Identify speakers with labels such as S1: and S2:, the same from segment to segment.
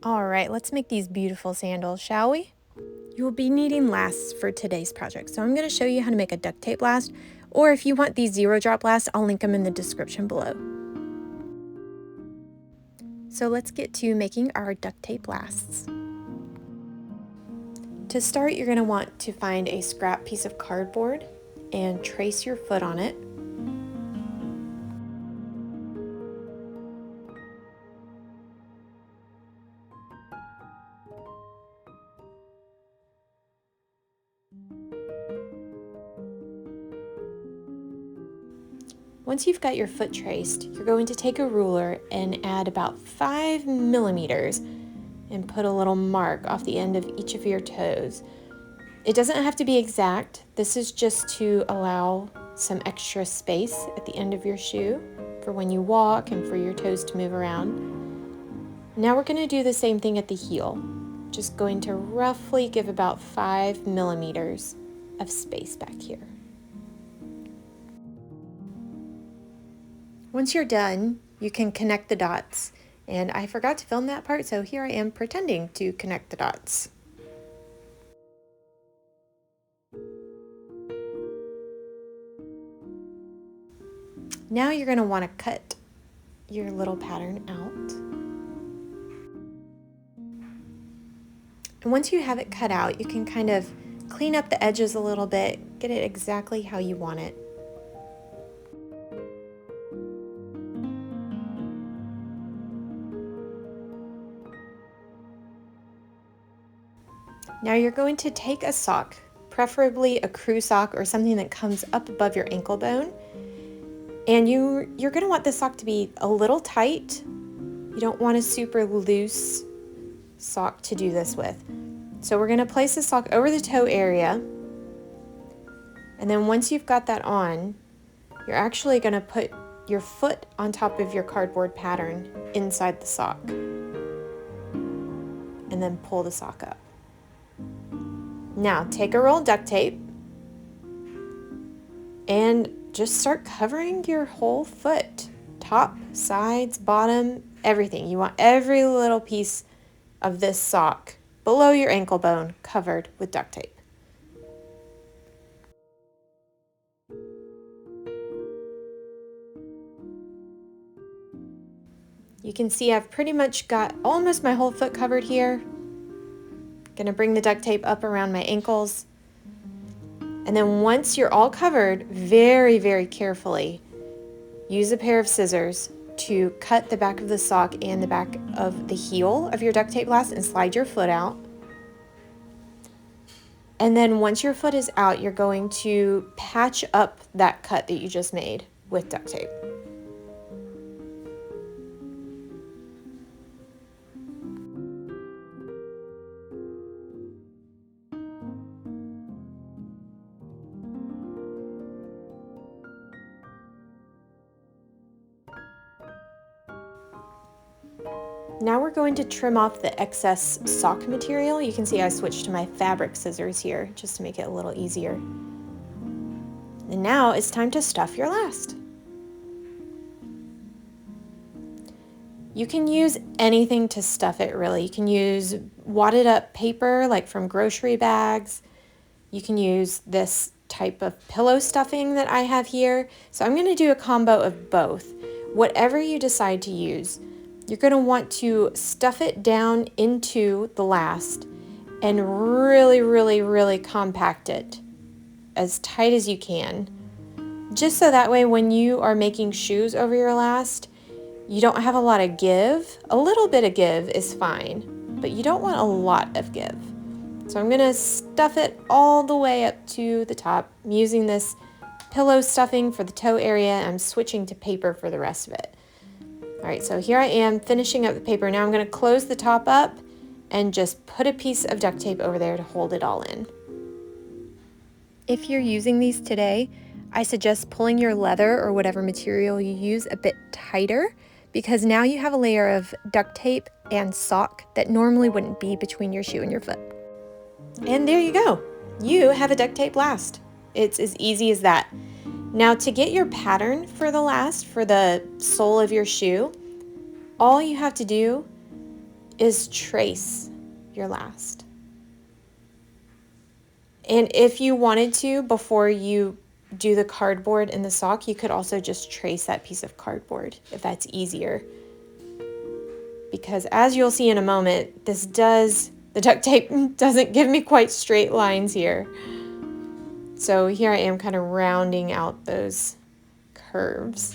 S1: All right, let's make these beautiful sandals, shall we? You will be needing lasts for today's project, so I'm going to show you how to make a duct tape last, or if you want these zero drop lasts, I'll link them in the description below. So let's get to making our duct tape lasts. To start, you're going to want to find a scrap piece of cardboard and trace your foot on it. Once you've got your foot traced, you're going to take a ruler and add about 5 millimeters and put a little mark off the end of each of your toes. It doesn't have to be exact. This is just to allow some extra space at the end of your shoe for when you walk and for your toes to move around. Now we're going to do the same thing at the heel. Just going to roughly give about 5 millimeters of space back here. Once you're done, you can connect the dots. And I forgot to film that part, so here I am pretending to connect the dots. Now you're going to want to cut your little pattern out. And once you have it cut out, you can kind of clean up the edges a little bit, get it exactly how you want it. Now you're going to take a sock, preferably a crew sock or something that comes up above your ankle bone, and you're going to want the sock to be a little tight. You don't want a super loose sock to do this with. So we're going to place the sock over the toe area, and then once you've got that on, you're actually going to put your foot on top of your cardboard pattern inside the sock, and then pull the sock up. Now take a roll of duct tape and just start covering your whole foot, top, sides, bottom, everything. You want every little piece of this sock below your ankle bone covered with duct tape. You can see I've pretty much got almost my whole foot covered here. Gonna bring the duct tape up around my ankles. And then once you're all covered, very, very carefully, use a pair of scissors to cut the back of the sock and the back of the heel of your duct tape last and slide your foot out. And then once your foot is out, you're going to patch up that cut that you just made with duct tape. Now we're going to trim off the excess sock material. You can see I switched to my fabric scissors here just to make it a little easier. And now it's time to stuff your last. You can use anything to stuff it, really. You can use wadded up paper like from grocery bags. You can use this type of pillow stuffing that I have here. So I'm going to do a combo of both. Whatever you decide to use, you're going to want to stuff it down into the last and really, really, really compact it as tight as you can. Just so that way when you are making shoes over your last, you don't have a lot of give. A little bit of give is fine, but you don't want a lot of give. So I'm going to stuff it all the way up to the top. I'm using this pillow stuffing for the toe area. I'm switching to paper for the rest of it. All right, so here I am finishing up the paper. Now I'm going to close the top up and just put a piece of duct tape over there to hold it all in. If you're using these today, I suggest pulling your leather or whatever material you use a bit tighter, because now you have a layer of duct tape and sock that normally wouldn't be between your shoe and your foot. And there you go. You have a duct tape last. It's as easy as that. Now to get your pattern for the last, for the sole of your shoe, all you have to do is trace your last. And if you wanted to, before you do the cardboard and the sock, you could also just trace that piece of cardboard if that's easier. Because as you'll see in a moment, the duct tape doesn't give me quite straight lines here. So here I am kind of rounding out those curves.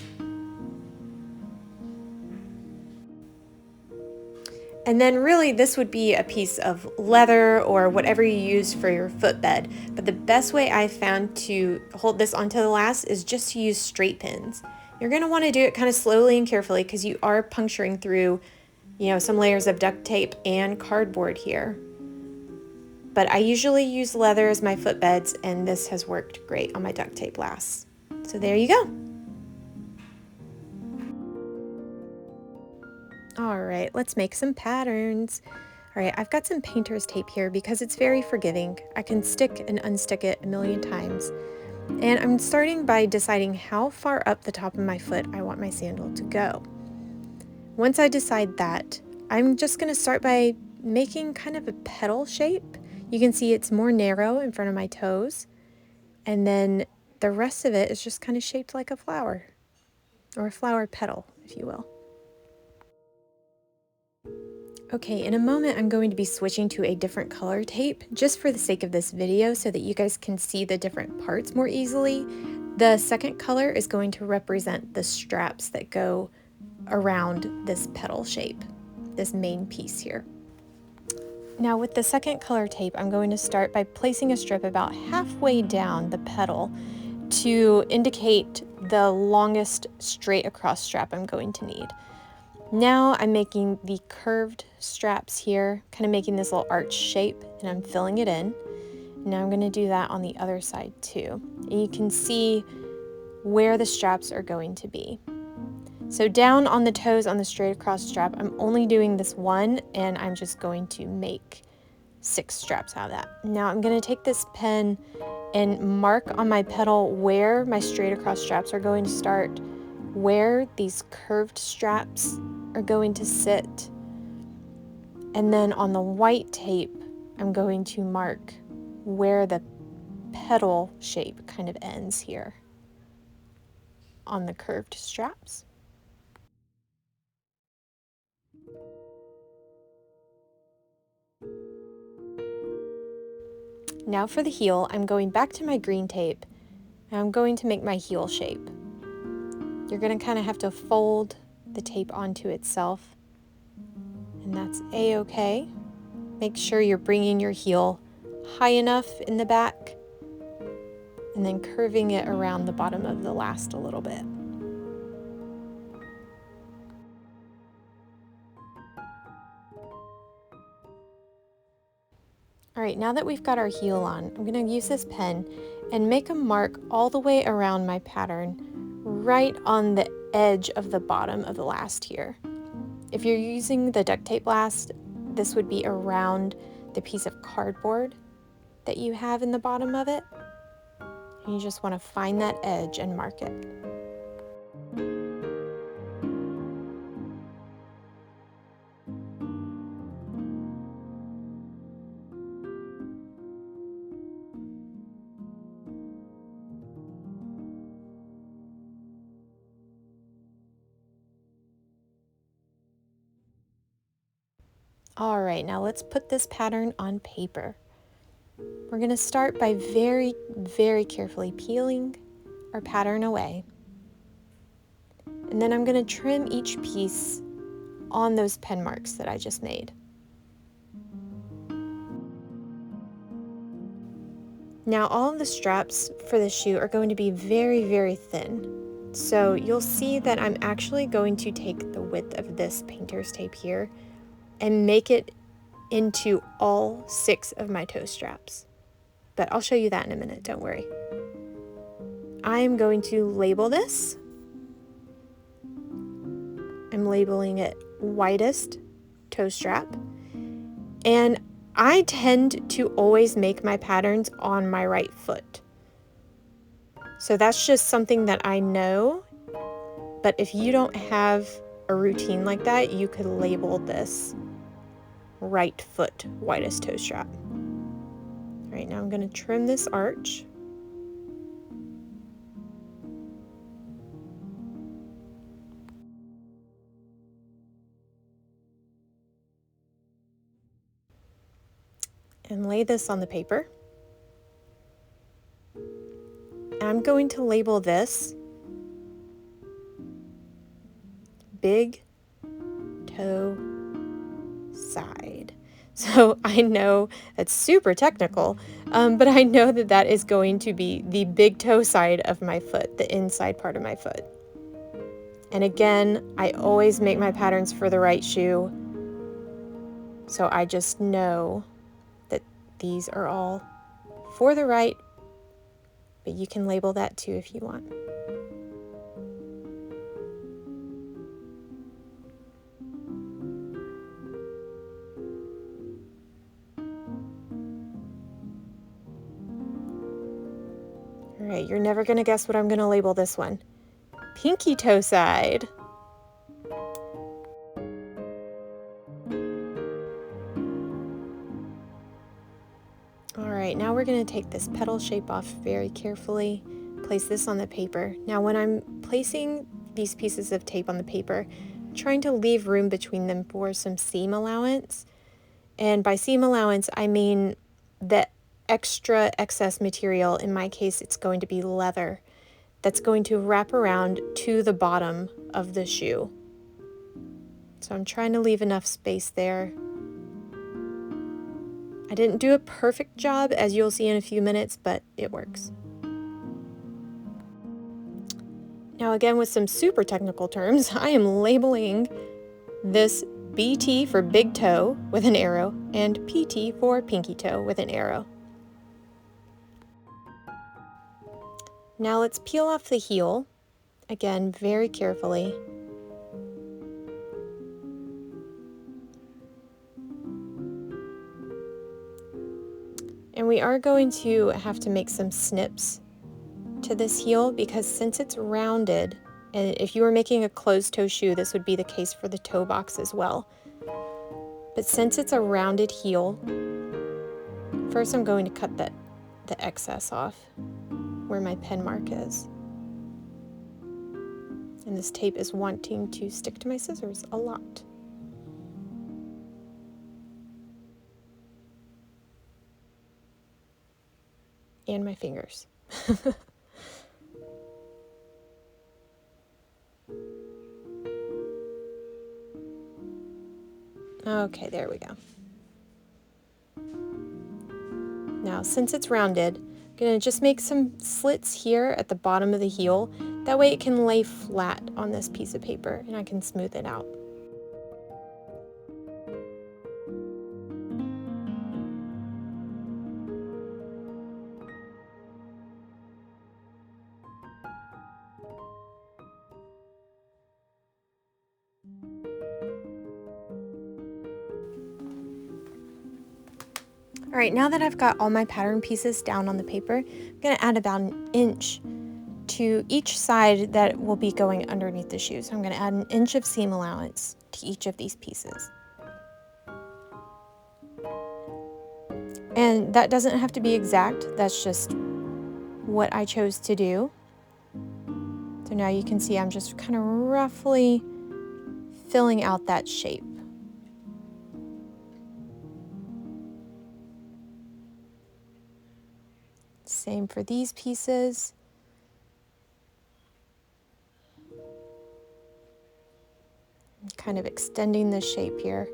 S1: And then really this would be a piece of leather or whatever you use for your footbed. But the best way I found to hold this onto the last is just to use straight pins. You're going to want to do it kind of slowly and carefully because you are puncturing through, some layers of duct tape and cardboard here. But I usually use leather as my footbeds, and this has worked great on my duct tape lasts. So there you go. All right, let's make some patterns. All right, I've got some painter's tape here because it's very forgiving. I can stick and unstick it a million times. And I'm starting by deciding how far up the top of my foot I want my sandal to go. Once I decide that, I'm just going to start by making kind of a petal shape. You can see it's more narrow in front of my toes. And then the rest of it is just kind of shaped like a flower, or a flower petal, if you will. Okay, in a moment I'm going to be switching to a different color tape just for the sake of this video so that you guys can see the different parts more easily. The second color is going to represent the straps that go around this petal shape, this main piece here. Now with the second color tape, I'm going to start by placing a strip about halfway down the petal to indicate the longest straight across strap I'm going to need. Now I'm making the curved straps here, kind of making this little arch shape, and I'm filling it in. Now I'm going to do that on the other side too. And you can see where the straps are going to be. So down on the toes on the straight across strap, I'm only doing this one, and I'm just going to make 6 straps out of that. Now I'm going to take this pen and mark on my petal where my straight across straps are going to start, where these curved straps are going to sit, and then on the white tape I'm going to mark where the petal shape kind of ends here on the curved straps. Now for the heel, I'm going back to my green tape and I'm going to make my heel shape. You're going to kind of have to fold the tape onto itself, and that's a-okay. Make sure you're bringing your heel high enough in the back and then curving it around the bottom of the last a little bit. All right, now that we've got our heel on, I'm going to use this pen and make a mark all the way around my pattern, right on the edge of the bottom of the last here. If you're using the duct tape last, this would be around the piece of cardboard that you have in the bottom of it. And you just want to find that edge and mark it. All right, now let's put this pattern on paper. We're going to start by very, very carefully peeling our pattern away. And then I'm going to trim each piece on those pen marks that I just made. Now all of the straps for the shoe are going to be very, very thin. So you'll see that I'm actually going to take the width of this painter's tape here and make it into all 6 of my toe straps. But I'll show you that in a minute, don't worry. I'm going to label this. I'm labeling it widest toe strap. And I tend to always make my patterns on my right foot. So that's just something that I know. But if you don't have a routine like that, you could label this right foot widest toe strap. All right, now I'm going to trim this arch. And lay this on the paper. I'm going to label this big toe side. So I know that's super technical, but I know that that is going to be the big toe side of my foot, the inside part of my foot. And again, I always make my patterns for the right shoe, so I just know that these are all for the right, but you can label that too if you want. All right, you're never going to guess what I'm going to label this one. Pinky toe side. All right, now we're going to take this petal shape off very carefully, place this on the paper. Now when I'm placing these pieces of tape on the paper, I'm trying to leave room between them for some seam allowance. And by seam allowance, I mean the extra excess material. In my case, it's going to be leather that's going to wrap around to the bottom of the shoe. So I'm trying to leave enough space there. I didn't do a perfect job, as you'll see in a few minutes, but it works. Now again, with some super technical terms, I am labeling this BT for big toe with an arrow and PT for pinky toe with an arrow. Now let's peel off the heel, again very carefully. And we are going to have to make some snips to this heel because since it's rounded, and if you were making a closed toe shoe, this would be the case for the toe box as well. But since it's a rounded heel, first I'm going to cut the excess off where my pen mark is. And this tape is wanting to stick to my scissors a lot. And my fingers. Okay, there we go. Now, since it's rounded, I'm going to just make some slits here at the bottom of the heel. That way it can lay flat on this piece of paper and I can smooth it out. All right, now that I've got all my pattern pieces down on the paper, I'm going to add about an inch to each side that will be going underneath the shoe. So I'm going to add an inch of seam allowance to each of these pieces. And that doesn't have to be exact, that's just what I chose to do. So now you can see I'm just kind of roughly filling out that shape. Same for these pieces. Kind of extending the shape here.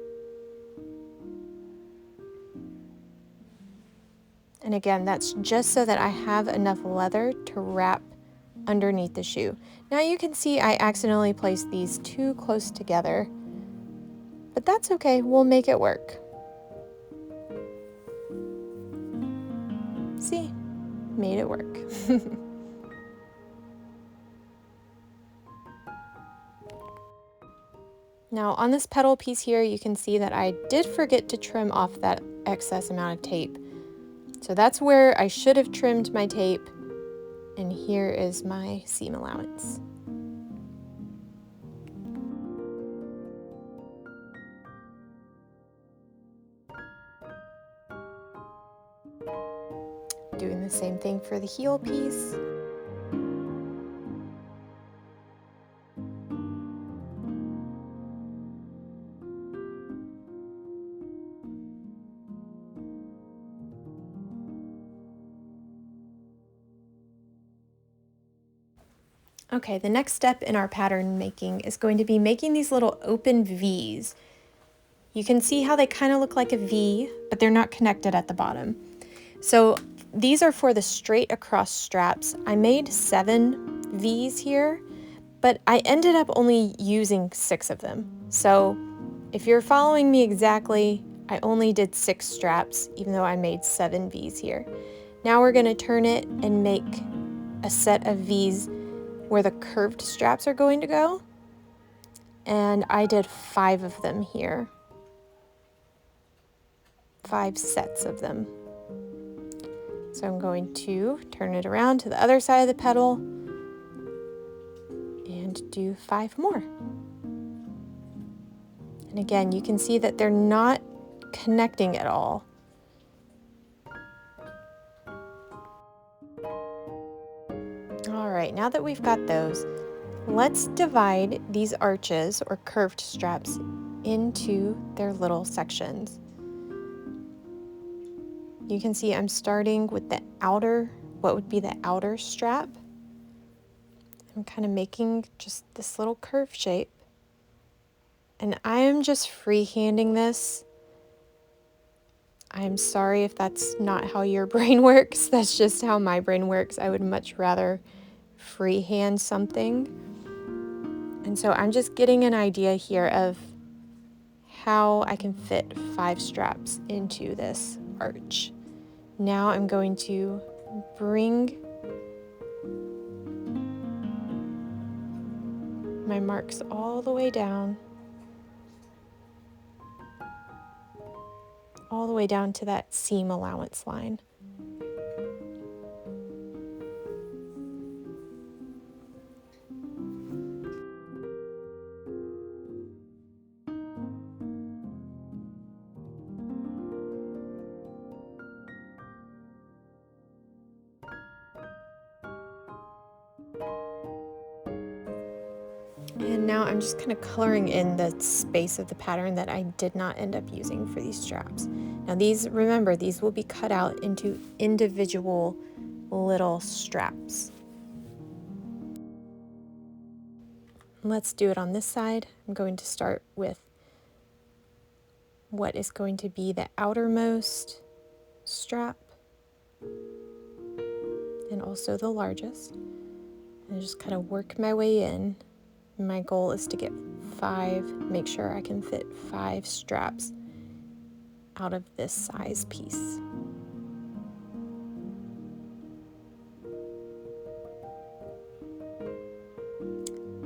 S1: And again, that's just so that I have enough leather to wrap underneath the shoe. Now you can see I accidentally placed these too close together, but that's okay, we'll make it work. See, made it work. Now on this petal piece here, you can see that I did forget to trim off that excess amount of tape. So that's where I should have trimmed my tape, and here is my seam allowance. Doing the same thing for the heel piece. Okay, the next step in our pattern making is going to be making these little open V's. You can see how they kind of look like a V, but they're not connected at the bottom. So these are for the straight across straps. I made 7 V's here, but I ended up only using 6 of them. So if you're following me exactly, I only did 6 straps, even though I made 7 V's here. Now we're going to turn it and make a set of V's where the curved straps are going to go. And I did 5 of them here. 5 sets of them. So I'm going to turn it around to the other side of the petal and do 5 more. And again, you can see that they're not connecting at all. All right, now that we've got those, let's divide these arches or curved straps into their little sections. You can see I'm starting with the outer, what would be the outer strap. I'm kind of making just this little curve shape. And I am just freehanding this. I'm sorry if that's not how your brain works. That's just how my brain works. I would much rather freehand something. And so I'm just getting an idea here of how I can fit 5 straps into this arch. Now I'm going to bring my marks all the way down to that seam allowance line. And now I'm just kind of coloring in the space of the pattern that I did not end up using for these straps. Now these, remember, these will be cut out into individual little straps. Let's do it on this side. I'm going to start with what is going to be the outermost strap and also the largest. And just kind of work my way in. My goal is to get 5, make sure I can fit 5 straps out of this size piece.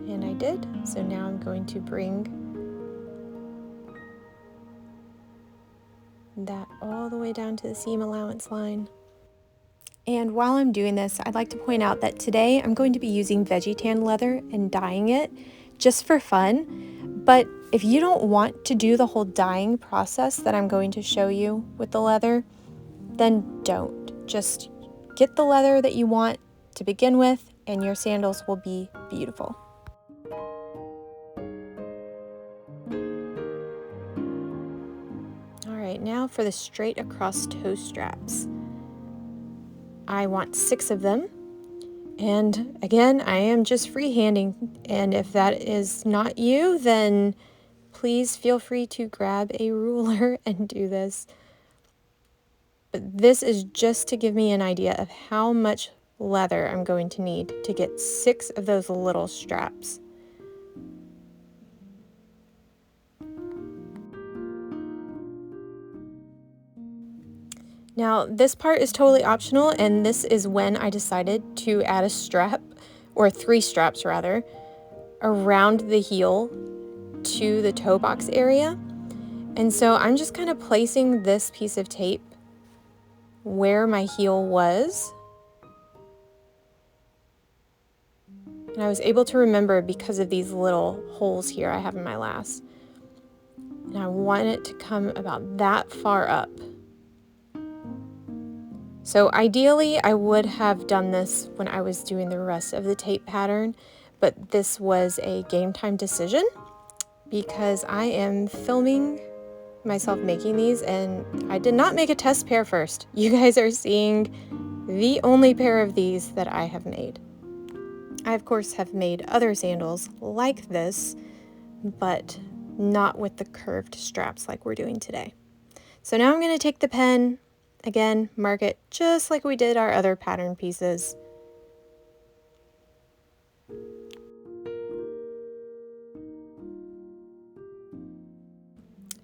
S1: And I did, so now I'm going to bring that all the way down to the seam allowance line. And while I'm doing this, I'd like to point out that today I'm going to be using veggie tan leather and dyeing it just for fun. But if you don't want to do the whole dyeing process that I'm going to show you with the leather, then don't. Just get the leather that you want to begin with, and your sandals will be beautiful. All right, now for the straight across toe straps. I want 6 of them. And again, I am just freehanding, and if that is not you, then please feel free to grab a ruler and do this. But this is just to give me an idea of how much leather I'm going to need to get 6 of those little straps. Now, this part is totally optional, and this is when I decided to add a strap, or 3 straps rather, around the heel to the toe box area. And so I'm just kind of placing this piece of tape where my heel was. And I was able to remember because of these little holes here I have in my last. And I want it to come about that far up. So ideally, I would have done this when I was doing the rest of the tape pattern, but this was a game time decision because I am filming myself making these and I did not make a test pair first. You guys are seeing the only pair of these that I have made. I, of course, have made other sandals like this, but not with the curved straps like we're doing today. So now I'm going to take the pen, again, mark it just like we did our other pattern pieces.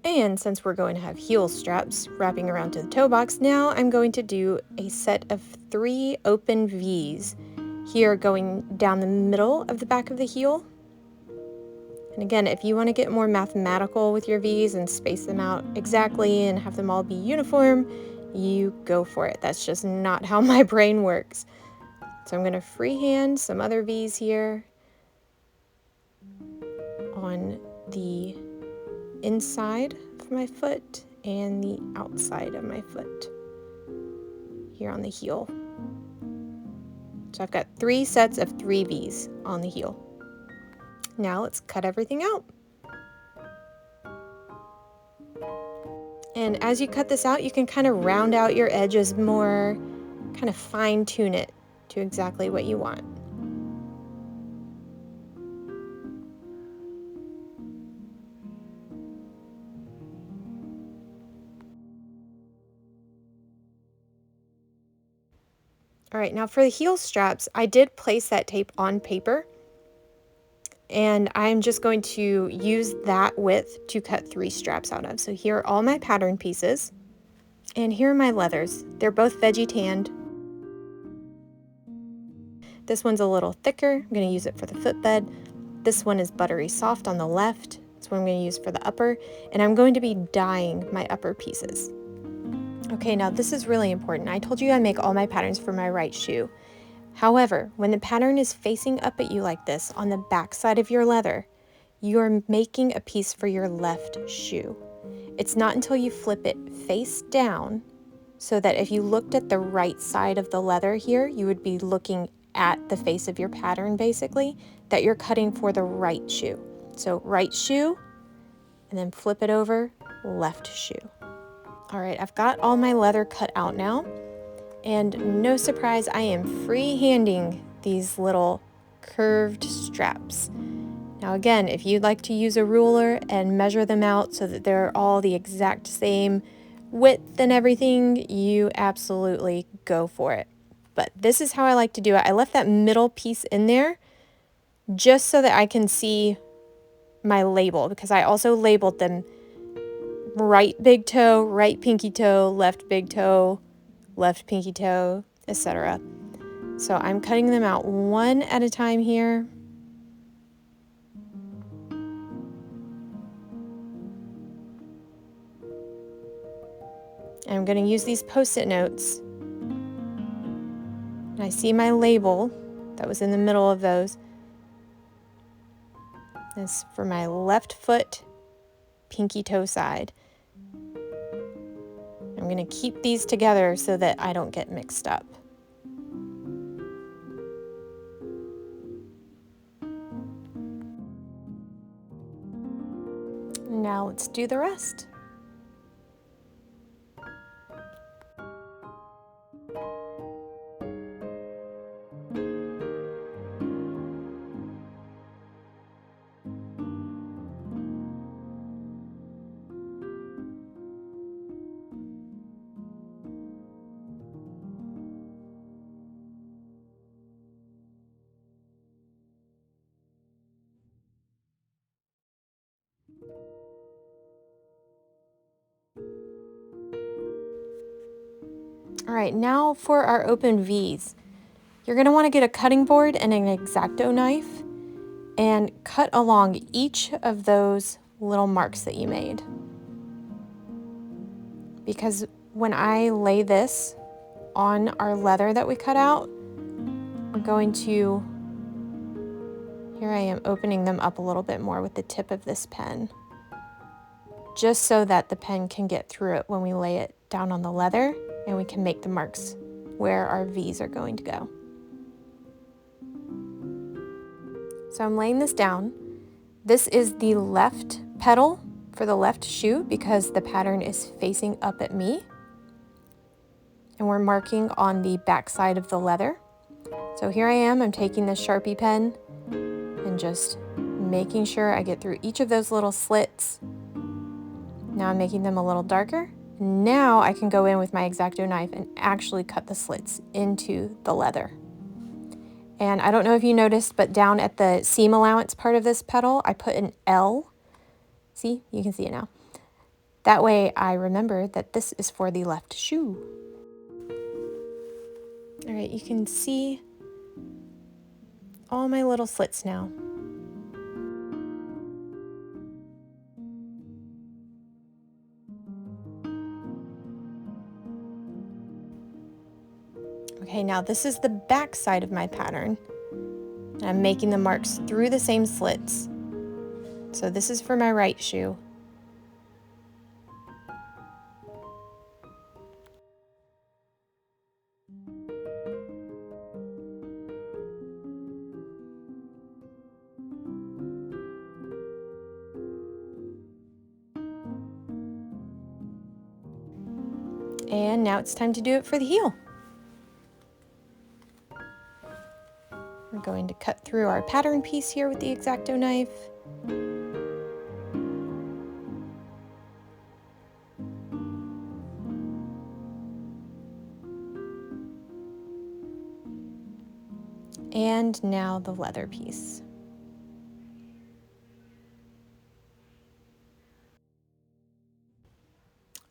S1: And since we're going to have heel straps wrapping around to the toe box, now I'm going to do a set of 3 open V's here going down the middle of the back of the heel. And again, if you want to get more mathematical with your V's and space them out exactly and have them all be uniform, you go for it. That's just not how my brain works. So I'm going to freehand some other V's here on the inside of my foot and the outside of my foot here on the heel. So I've got 3 sets of 3 V's on the heel. Now let's cut everything out. And as you cut this out, you can kind of round out your edges more, kind of fine tune it to exactly what you want. All right, now for the heel straps, I did place that tape on paper, and I'm just going to use that width to cut 3 straps out of. So here are all my pattern pieces, and here are my leathers. They're both veggie tanned. This one's a little thicker. I'm going to use it for the footbed. This one is buttery soft on the left. That's what I'm going to use for the upper, and I'm going to be dyeing my upper pieces. Okay, now this is really important. I told you I make all my patterns for my right shoe. However, when the pattern is facing up at you like this on the back side of your leather, you're making a piece for your left shoe. It's not until you flip it face down, so that if you looked at the right side of the leather here, you would be looking at the face of your pattern basically, that you're cutting for the right shoe. So right shoe, and then flip it over, left shoe. All right, I've got all my leather cut out now, and no surprise, I am free-handing these little curved straps. Now again, if you'd like to use a ruler and measure them out so that they're all the exact same width and everything, you absolutely go for it. But this is how I like to do it. I left that middle piece in there just so that I can see my label, because I also labeled them right big toe, right pinky toe, left big toe, left pinky toe, etc. So I'm cutting them out one at a time here. And I'm going to use these Post-it notes. And I see my label that was in the middle of those. This for my left foot, pinky toe side. I'm going to keep these together so that I don't get mixed up. Now let's do the rest. All right, now for our open V's. You're going to want to get a cutting board and an X-Acto knife and cut along each of those little marks that you made. Because when I lay this on our leather that we cut out, we're going to, here I am opening them up a little bit more with the tip of this pen, just so that the pen can get through it when we lay it down on the leather and we can make the marks where our V's are going to go. So I'm laying this down. This is the left pedal for the left shoe because the pattern is facing up at me. And we're marking on the back side of the leather. So here I am, I'm taking this Sharpie pen and just making sure I get through each of those little slits. Now I'm making them a little darker. Now I can go in with my X-Acto knife and actually cut the slits into the leather. And I don't know if you noticed, but down at the seam allowance part of this pedal, I put an L. See, you can see it now. That way I remember that this is for the left shoe. All right, you can see all my little slits now. Okay, now this is the back side of my pattern. I'm making the marks through the same slits. So this is for my right shoe. And now it's time to do it for the heel. We're going to cut through our pattern piece here with the X-Acto knife. And now the leather piece.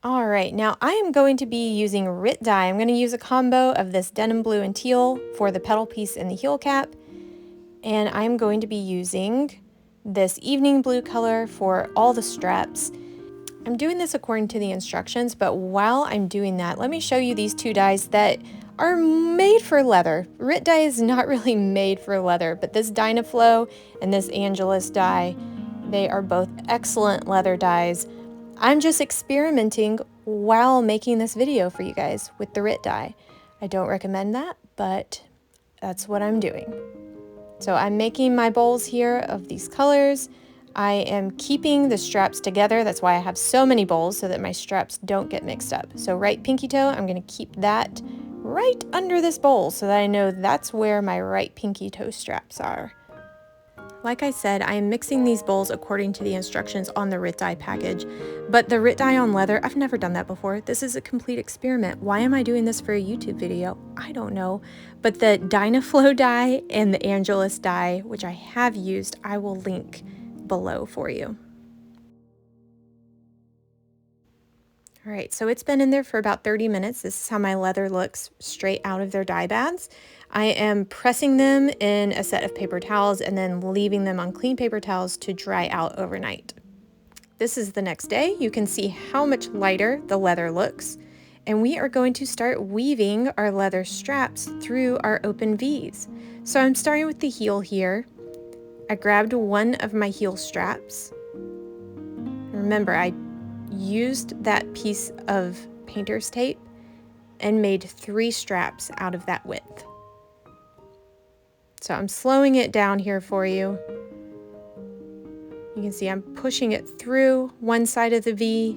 S1: All right, now I am going to be using RIT dye. I'm going to use a combo of this denim blue and teal for the pedal piece and the heel cap. And I'm going to be using this evening blue color for all the straps. I'm doing this according to the instructions, but while I'm doing that, let me show you these two dyes that are made for leather. RIT dye is not really made for leather, but this Dynaflow and this Angelus dye, they are both excellent leather dyes. I'm just experimenting while making this video for you guys with the RIT dye. I don't recommend that, but that's what I'm doing. So I'm making my bowls here of these colors. I am keeping the straps together. That's why I have so many bowls, so that my straps don't get mixed up. So right pinky toe, I'm going to keep that right under this bowl so that I know that's where my right pinky toe straps are. Like I said, I am mixing these bowls according to the instructions on the RIT dye package, but the RIT dye on leather, I've never done that before. This is a complete experiment. Why am I doing this for a YouTube video? I don't know, but the Dynaflow dye and the Angelus dye, which I have used, I will link below for you. All right, so it's been in there for about 30 minutes. This is how my leather looks straight out of their dye baths. I am pressing them in a set of paper towels and then leaving them on clean paper towels to dry out overnight. This is the next day. You can see how much lighter the leather looks. And we are going to start weaving our leather straps through our open V's. So I'm starting with the heel here. I grabbed one of my heel straps. Remember, I used that piece of painter's tape and made 3 straps out of that width. So I'm slowing it down here for you. You can see I'm pushing it through one side of the V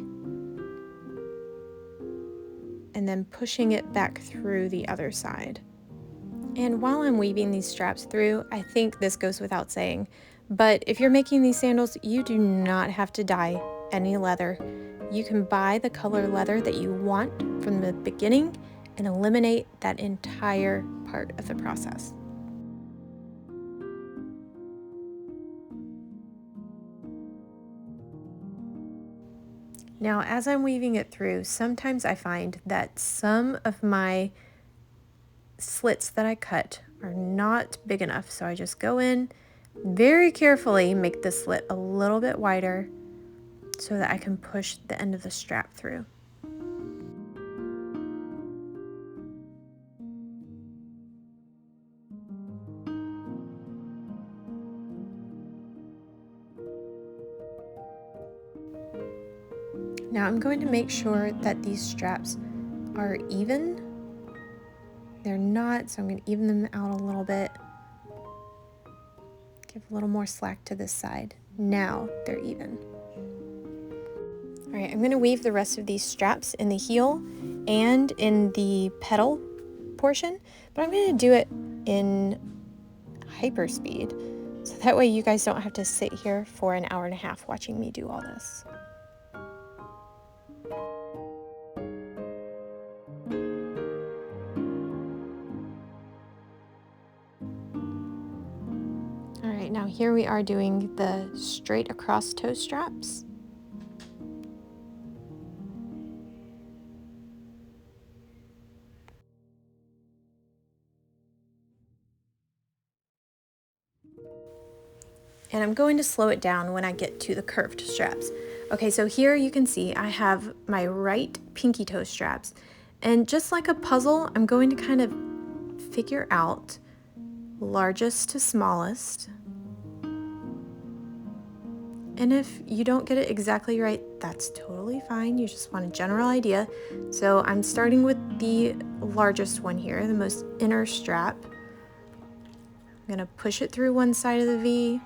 S1: and then pushing it back through the other side. And while I'm weaving these straps through, I think this goes without saying, but if you're making these sandals, you do not have to dye any leather. You can buy the color leather that you want from the beginning and eliminate that entire part of the process. Now, as I'm weaving it through, sometimes I find that some of my slits that I cut are not big enough. So I just go in very carefully, make the slit a little bit wider so that I can push the end of the strap through. Now I'm going to make sure that these straps are even They're not, so I'm going to even them out a little bit. Give a little more slack to this side. Now they're even. All right, I'm going to weave the rest of these straps in the heel and in the pedal portion, but I'm going to do it in hyper speed, so that way you guys don't have to sit here for an hour and a half watching me do all this. All right, now here we are doing the straight across toe straps. And I'm going to slow it down when I get to the curved straps. Okay, so here you can see I have my right pinky toe straps. And just like a puzzle, I'm going to kind of figure out largest to smallest. And if you don't get it exactly right, that's totally fine. You just want a general idea. So I'm starting with the largest one here, the most inner strap. I'm gonna push it through one side of the V.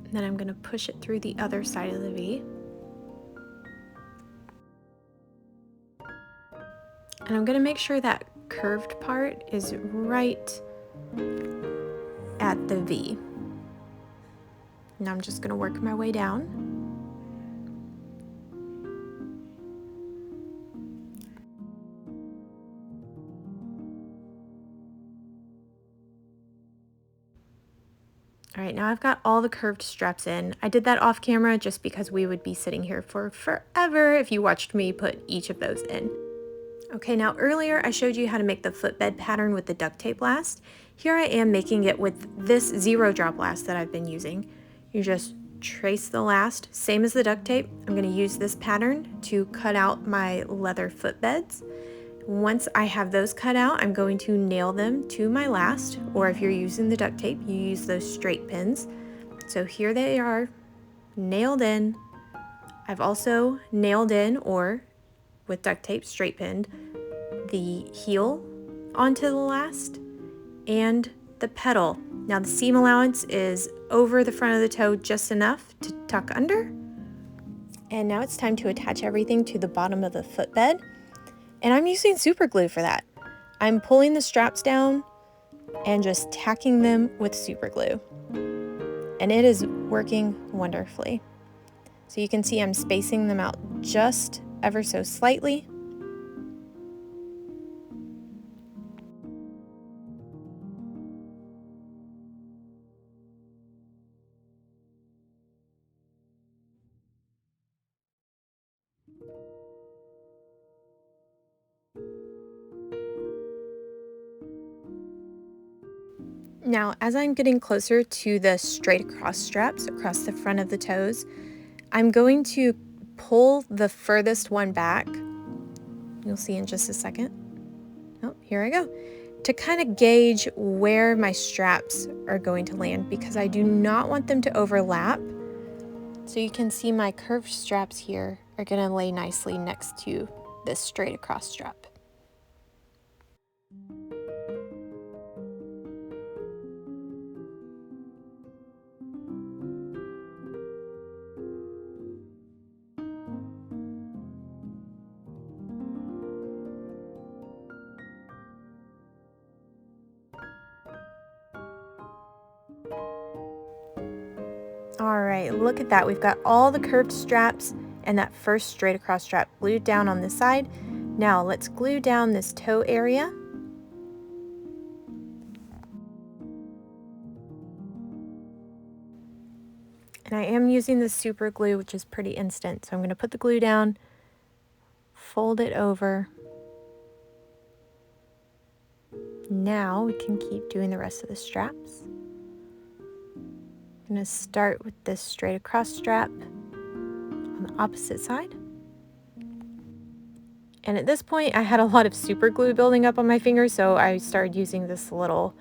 S1: And then I'm gonna push it through the other side of the V. And I'm gonna make sure that curved part is right at the V. Now I'm just gonna work my way down. All right, now I've got all the curved straps in. I did that off camera just because we would be sitting here for forever if you watched me put each of those in. Okay, now earlier I showed you how to make the footbed pattern with the duct tape last. Here I am making it with this 0 drop last that I've been using. You just trace the last, same as the duct tape. I'm going to use this pattern to cut out my leather footbeds. Once I have those cut out, I'm going to nail them to my last, or if you're using the duct tape, you use those straight pins. So here they are, nailed in. I've also nailed in, or with duct tape, straight pinned, the heel onto the last and the pedal. Now the seam allowance is over the front of the toe just enough to tuck under. And now it's time to attach everything to the bottom of the footbed. And I'm using super glue for that. I'm pulling the straps down and just tacking them with super glue. And it is working wonderfully. So you can see I'm spacing them out just ever so slightly. Now, as I'm getting closer to the straight across straps across the front of the toes, I'm going to pull the furthest one back. You'll see in just a second. Oh, here I go. To kind of gauge where my straps are going to land, because I do not want them to overlap. So you can see my curved straps here are going to lay nicely next to this straight across strap. All right, look at that. We've got all the curved straps and that first straight across strap glued down on this side. Now let's glue down this toe area. And I am using the super glue, which is pretty instant. So I'm going to put the glue down, fold it over. Now we can keep doing the rest of the straps. I'm going to start with this straight across strap on the opposite side. And at this point I had a lot of super glue building up on my fingers, so I started using this little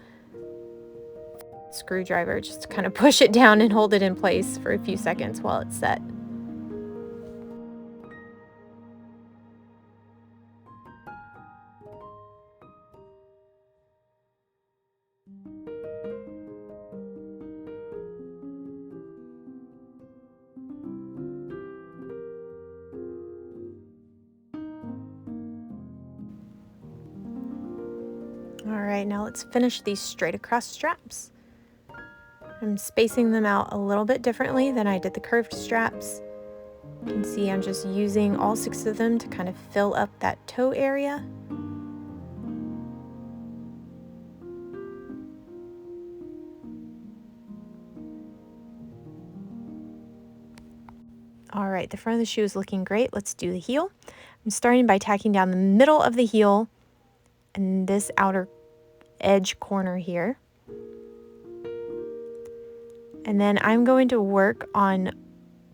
S1: screwdriver just to kind of push it down and hold it in place for a few seconds while it's set. Alright, now let's finish these straight across straps. I'm spacing them out a little bit differently than I did the curved straps. You can see I'm just using all 6 of them to kind of fill up that toe area. Alright, the front of the shoe is looking great. Let's do the heel. I'm starting by tacking down the middle of the heel and this outer edge corner here. And then I'm going to work on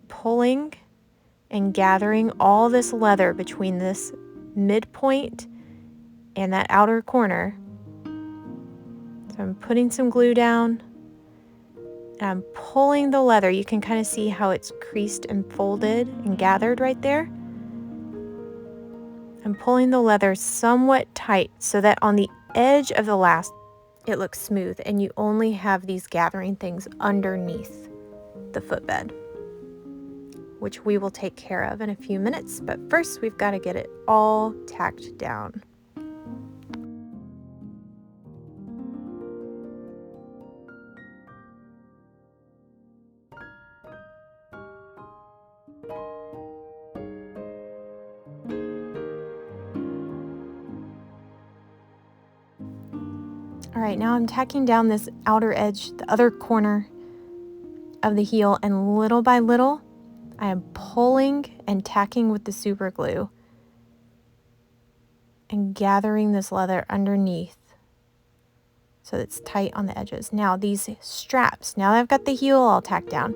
S1: pulling and gathering all this leather between this midpoint and that outer corner. So I'm putting some glue down and I'm pulling the leather. You can kind of see how it's creased and folded and gathered right there. I'm pulling the leather somewhat tight so that on the edge of the last it looks smooth and you only have these gathering things underneath the footbed, which we will take care of in a few minutes. But first we've got to get it all tacked down. All right, now I'm tacking down this outer edge, the other corner of the heel, and little by little, I am pulling and tacking with the super glue and gathering this leather underneath so it's tight on the edges. Now these straps, now that I've got the heel all tacked down,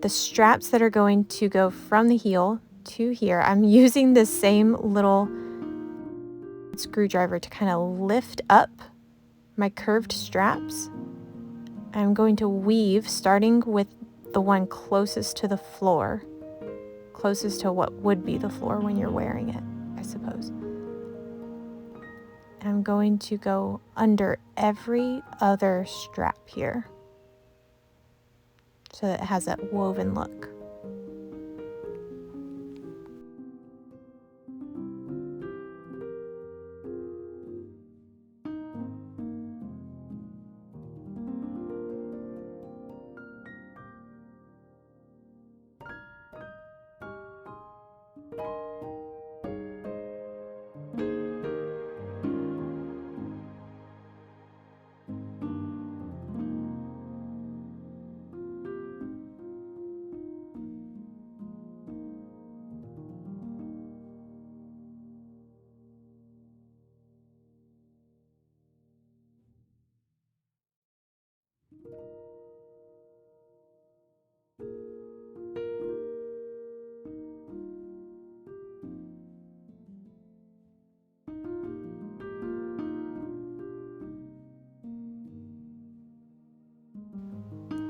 S1: the straps that are going to go from the heel to here, I'm using this same little screwdriver to kind of lift up my curved straps. I'm going to weave starting with the one closest to the floor, closest to what would be the floor when you're wearing it, I suppose. And I'm going to go under every other strap here so that it has that woven look.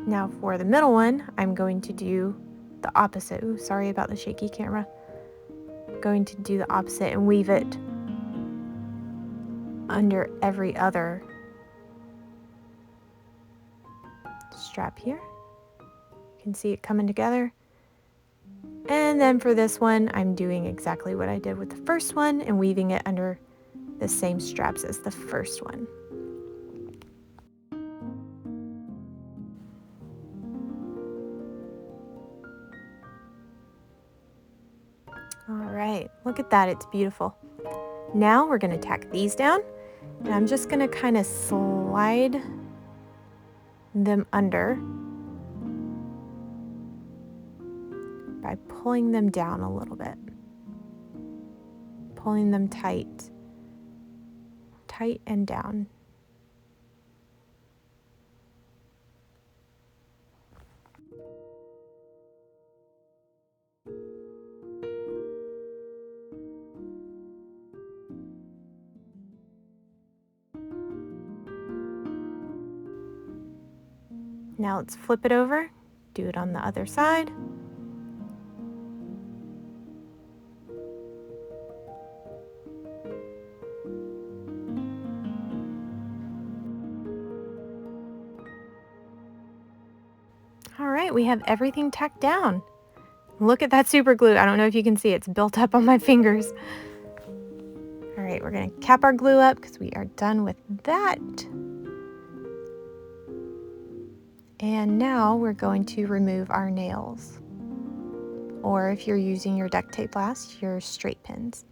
S1: Now for the middle one, I'm going to do the opposite. Ooh, sorry about the shaky camera. I'm going to do the opposite and weave it under every other strap here. You can see it coming together. And then for this one, I'm doing exactly what I did with the first one and weaving it under the same straps as the first one. All right, look at that, it's beautiful. Now we're going to tack these down, and I'm just going to kind of slide them under by pulling them down a little bit, pulling them tight and down. Now let's flip it over, do it on the other side. All right, we have everything tacked down. Look at that super glue. I don't know if you can see, it's built up on my fingers. All right, we're gonna cap our glue up because we are done with that. And now we're going to remove our nails. Or if you're using your duct tape blast, your straight pins.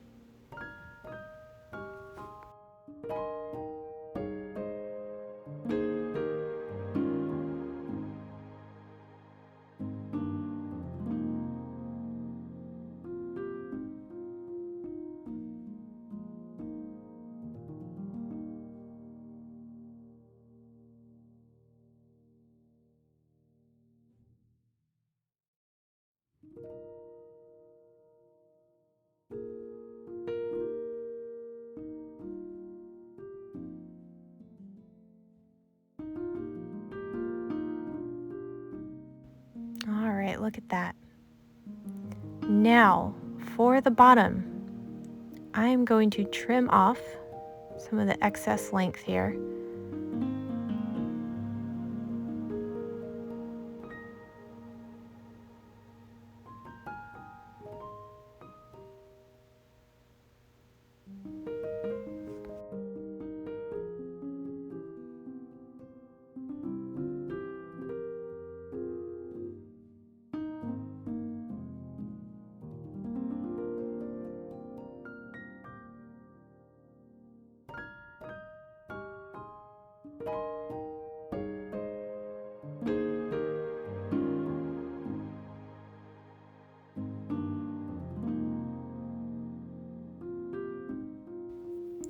S1: All right, look at that. Now, for the bottom, I am going to trim off some of the excess length here.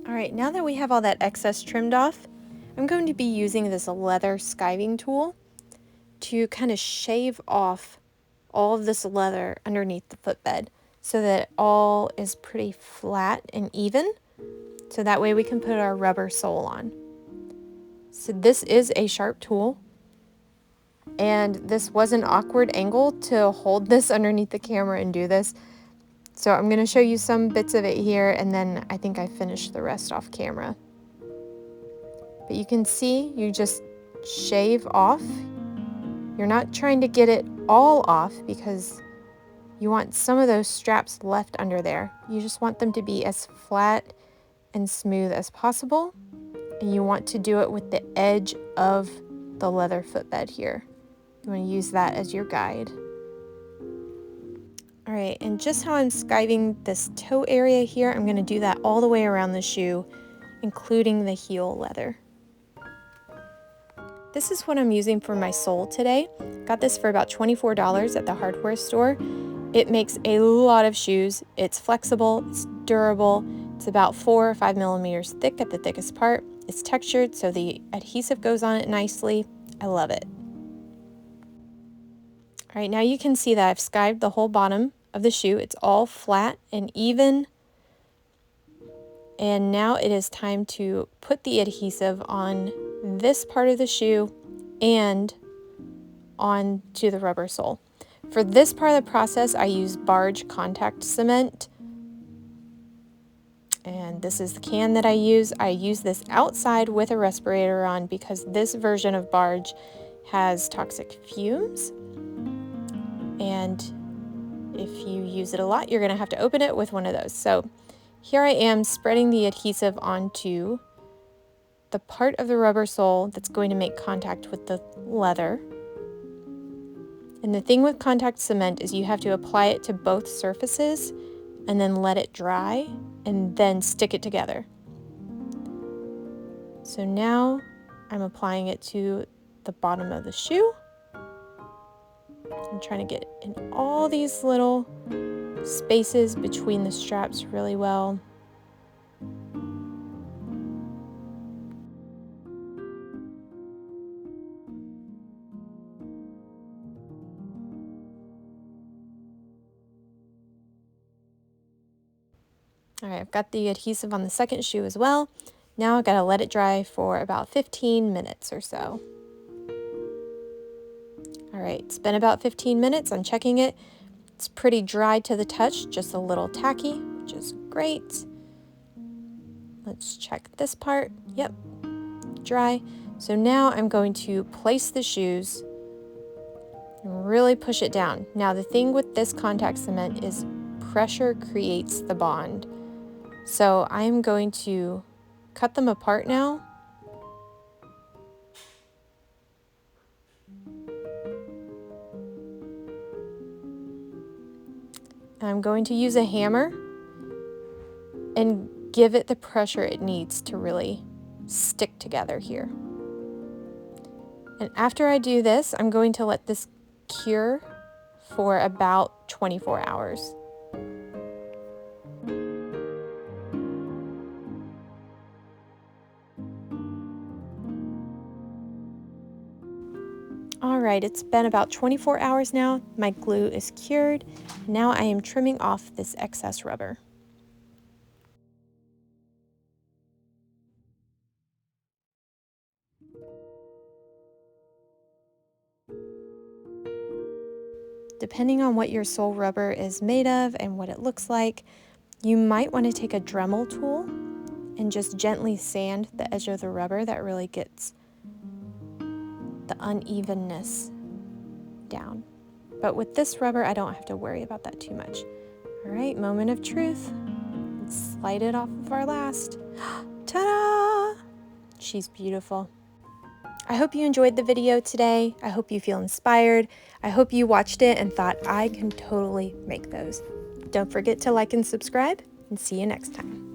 S1: All right, now that we have all that excess trimmed off, I'm going to be using this leather skiving tool to kind of shave off all of this leather underneath the footbed so that it all is pretty flat and even. So that way we can put our rubber sole on. So this is a sharp tool, and this was an awkward angle to hold this underneath the camera and do this. So I'm going to show you some bits of it here, and then I think I finished the rest off camera. But you can see, you just shave off. You're not trying to get it all off because you want some of those straps left under there. You just want them to be as flat and smooth as possible. And you want to do it with the edge of the leather footbed here. You want to use that as your guide. All right, and just how I'm skiving this toe area here, I'm going to do that all the way around the shoe, including the heel leather. This is what I'm using for my sole today. Got this for about $24 at the hardware store. It makes a lot of shoes. It's flexible, it's durable, it's about 4 or 5 millimeters thick at the thickest part. It's textured, so the adhesive goes on it nicely. I love it. All right, now you can see that I've skived the whole bottom of the shoe. It's all flat and even. And now it is time to put the adhesive on this part of the shoe and onto the rubber sole. For this part of the process, I use Barge contact cement. And this is the can that I use. I use this outside with a respirator on because this version of Barge has toxic fumes. And if you use it a lot, you're going to have to open it with one of those. So here I am spreading the adhesive onto the part of the rubber sole that's going to make contact with the leather. And the thing with contact cement is you have to apply it to both surfaces and then let it dry and then stick it together. So now I'm applying it to the bottom of the shoe. I'm trying to get in all these little spaces between the straps really well. All right, I've got the adhesive on the second shoe as well. Now I've got to let it dry for about 15 minutes or so. All right, it's been about 15 minutes. I'm checking it. It's pretty dry to the touch, just a little tacky, which is great. Let's check this part. Yep, dry. So now I'm going to place the shoes and really push it down. Now the thing with this contact cement is pressure creates the bond. So I'm going to cut them apart now. I'm going to use a hammer and give it the pressure it needs to really stick together here. And after I do this, I'm going to let this cure for about 24 hours. All right, it's been about 24 hours now. My glue is cured. Now I am trimming off this excess rubber. Depending on what your sole rubber is made of and what it looks like, you might want to take a Dremel tool and just gently sand the edge of the rubber. That really gets the unevenness down. But with this rubber, I don't have to worry about that too much. All right, moment of truth. Let's slide it off of our last. Ta-da! She's beautiful. I hope you enjoyed the video today. I hope you feel inspired. I hope you watched it and thought, I can totally make those. Don't forget to like and subscribe, and see you next time.